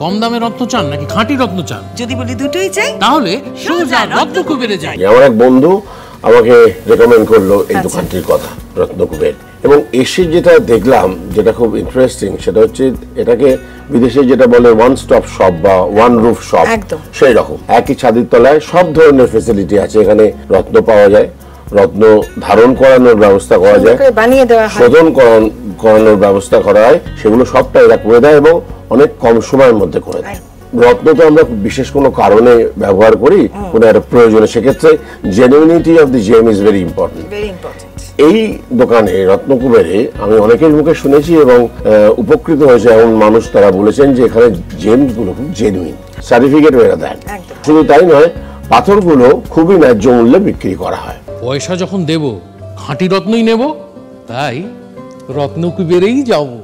কম দামে রত্ন চান নাকি খাঁটি রত্ন চান? যদি বলি দুটোই চাই তাহলে সোজা রত্নকুবেরে যাই। আমার এক বন্ধু আমাকে রেকমেন্ড করলো এই দোকানটির কথা, রত্নকুবের। এবং এসে যেটা দেখলাম, যেটা খুব ইন্টারেস্টিং, সেটা হচ্ছে এটাকে বিদেশে যেটা বলে ওয়ান স্টপ শপ বা ওয়ান রুফ শপ, সেই রকম একই ছাদের তলায় সব ধরনের ফেসিলিটি আছে। এখানে রত্ন পাওয়া যায়, রত্ন ধারণ করানোর ব্যবস্থা করা যায়, শোধন করানোর ব্যবস্থা করা হয়, সেগুলো সবটা এরা করে দেয় এবং অনেক কম সময়ের মধ্যে করে দেয়। রত্ন তো আমরা বিশেষ কোনো কারণে ব্যবহার করি, কোনো একটা প্রয়োজনে, সেক্ষেত্রে genuinity of the gem is very important. এই দোকানে রত্নকুবেরে আমি অনেকের মুখে শুনেছি এবং উপকৃত হয়েছে এমন মানুষ, তারা বলেছেন যে এখানে জেমগুলো খুব জেনুইন, সার্টিফিকেট এরা দেন। শুধু তাই নয়, পাথরগুলো খুবই ন্যায্য মূল্যে বিক্রি করা হয়। পয়সা যখন দেব খাঁটি রত্নই নেব, তাই রত্নকুবেরেই যাবো।